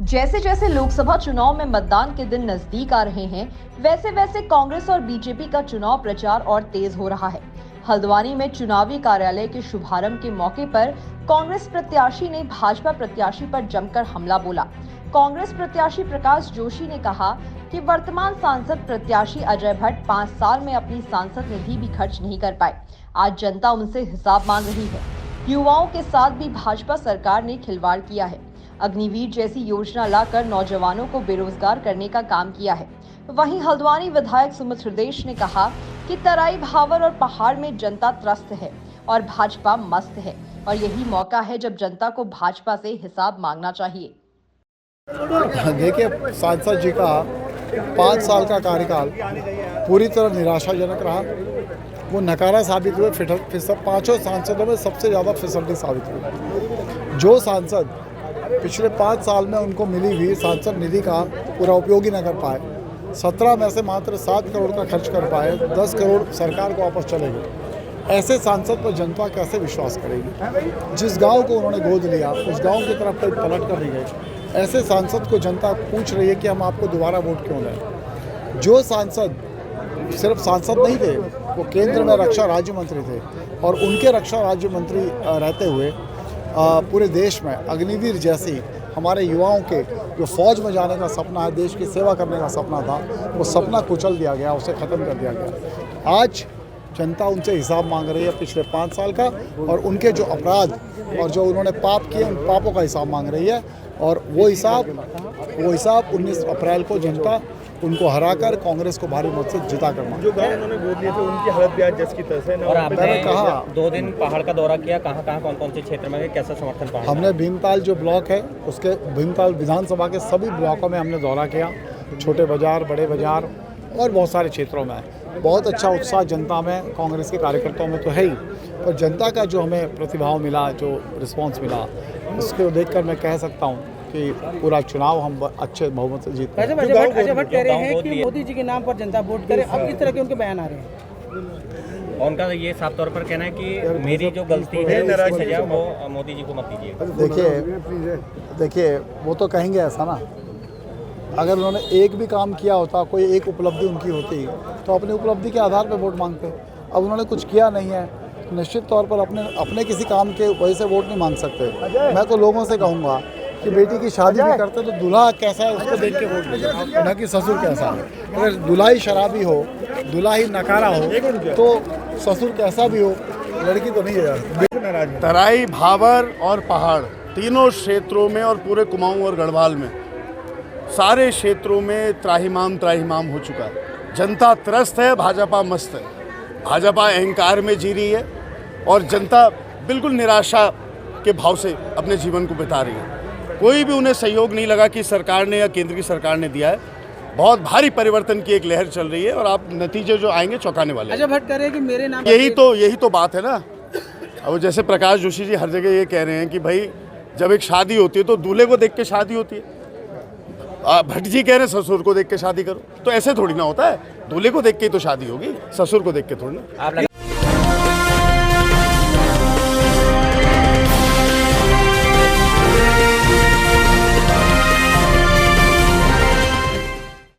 जैसे जैसे लोकसभा चुनाव में मतदान के दिन नजदीक आ रहे हैं, वैसे वैसे कांग्रेस और बीजेपी का चुनाव प्रचार और तेज हो रहा है। हल्द्वानी में चुनावी कार्यालय के शुभारंभ के मौके पर कांग्रेस प्रत्याशी ने भाजपा प्रत्याशी पर जमकर हमला बोला। कांग्रेस प्रत्याशी प्रकाश जोशी ने कहा कि वर्तमान सांसद प्रत्याशी अजय भट्ट 5 साल में अपनी सांसद निधि भी खर्च नहीं कर पाए। आज जनता उनसे हिसाब मांग रही है। युवाओं के साथ भी भाजपा सरकार ने खिलवाड़ किया है। अग्निवीर जैसी योजना लाकर नौजवानों को बेरोजगार करने का काम किया है। वहीं हल्द्वानी विधायक सुमित हृदेश ने कहा कि तराई भावर और पहाड़ में जनता त्रस्त है और भाजपा मस्त है और यही मौका है जब जनता को भाजपा से हिसाब मांगना चाहिए। देखिए, सांसद जी का 5 साल का कार्यकाल पूरी तरह निराशाजनक रहा। वो नकारा साबित हुए। पांचों सांसदों में सबसे ज़्यादा फिसलती साबित हुई। जो सांसद पिछले 5 साल में उनको मिली हुई सांसद निधि का पूरा उपयोग ही न कर पाए, 17 में से मात्र 7 करोड़ का खर्च कर पाए, 10 करोड़ सरकार को वापस चले गए। ऐसे सांसद पर जनता कैसे विश्वास करेगी? जिस गांव को उन्होंने गोद लिया उस गांव की तरफ कोई पलट कर नहीं गए। ऐसे सांसद को जनता पूछ रही है कि हम आपको दोबारा वोट क्यों दें। जो सांसद सिर्फ सांसद नहीं थे, वो केंद्र में रक्षा राज्य मंत्री थे और उनके रक्षा राज्य मंत्री रहते हुए पूरे देश में अग्निवीर जैसी हमारे युवाओं के जो फौज में जाने का सपना है, देश की सेवा करने का सपना था, वो सपना कुचल दिया गया, उसे ख़त्म कर दिया गया। आज जनता उनसे हिसाब मांग रही है पिछले 5 साल का, और उनके जो अपराध और जो उन्होंने पाप किए उन पापों का हिसाब मांग रही है। और वो हिसाब 19 अप्रैल को जनता उनको हराकर कांग्रेस को भारी मत से जिता कर मांगे। जो गांव उन्होंने गोद लिए थे उनकी हालत भी आज जस की तस है। और आपने कहा 2 दिन पहाड़ का दौरा किया, कहाँ कौन से क्षेत्र में कैसा समर्थन पाया? हमने भीमताल जो ब्लॉक है उसके भीमताल विधानसभा के सभी ब्लॉकों में हमने दौरा किया। छोटे बाजार, बड़े बाजार और बहुत सारे क्षेत्रों में बहुत अच्छा उत्साह जनता में, कांग्रेस के कार्यकर्ताओं में तो है ही, पर जनता का जो हमें प्रतिभाव मिला, जो रिस्पांस मिला, उसको देखकर मैं कह सकता हूँ कि पूरा चुनाव हम अच्छे बहुमत से जीत। अजय भट्ट कह रहे हैं कि मोदी जी के नाम पर जनता वोट करे। अब किस तरह के उनके बयान आ रहे हैं? और उनका ये साफ तौर पर कहना है कि मेरी जो गलती है उसकी सजा वो मोदी जी को मत दीजिए। देखिए वो तो कहेंगे ऐसा ना। अगर उन्होंने एक भी काम किया होता, कोई एक उपलब्धि उनकी होती, तो अपनी उपलब्धि के आधार पर वोट मांगते। अब उन्होंने कुछ किया नहीं है, निश्चित तौर पर अपने किसी काम के वजह से वोट नहीं मांग सकते। मैं तो लोगों से कहूँगा कि बेटी की शादी भी करते तो दूल्हा कैसा है उसको देख के वोट दीजिए, न कि ससुर कैसा है। अगर दूल्हा ही शराबी हो, दूल्हा ही नकारा हो, तो ससुर कैसा भी हो, लड़की तो नहीं है। तराई, भावर और पहाड़ तीनों क्षेत्रों में और पूरे कुमाऊं और गढ़वाल में सारे क्षेत्रों में त्राहिमाम हो चुका है। जनता त्रस्त है, भाजपा मस्त है। भाजपा अहंकार में जी रही है और जनता बिल्कुल निराशा के भाव से अपने जीवन को बिता रही है। कोई भी उन्हें सहयोग नहीं लगा कि सरकार ने या केंद्र की सरकार ने दिया है। बहुत भारी परिवर्तन की एक लहर चल रही है और आप नतीजे जो आएंगे चौंकाने वाले हैं। अजय भट्ट कह रहे हैं कि मेरे नाम यही तो बात है ना। अब जैसे प्रकाश जोशी जी हर जगह ये कह रहे हैं कि भाई जब एक शादी होती है तो दूल्हे को देख के शादी होती है। भट्ट जी कह रहे हैं ससुर को देख के शादी करो, तो ऐसे थोड़ी ना होता है। दूल्हे को देख के ही तो शादी होगी, ससुर को देख के थोड़ी ना।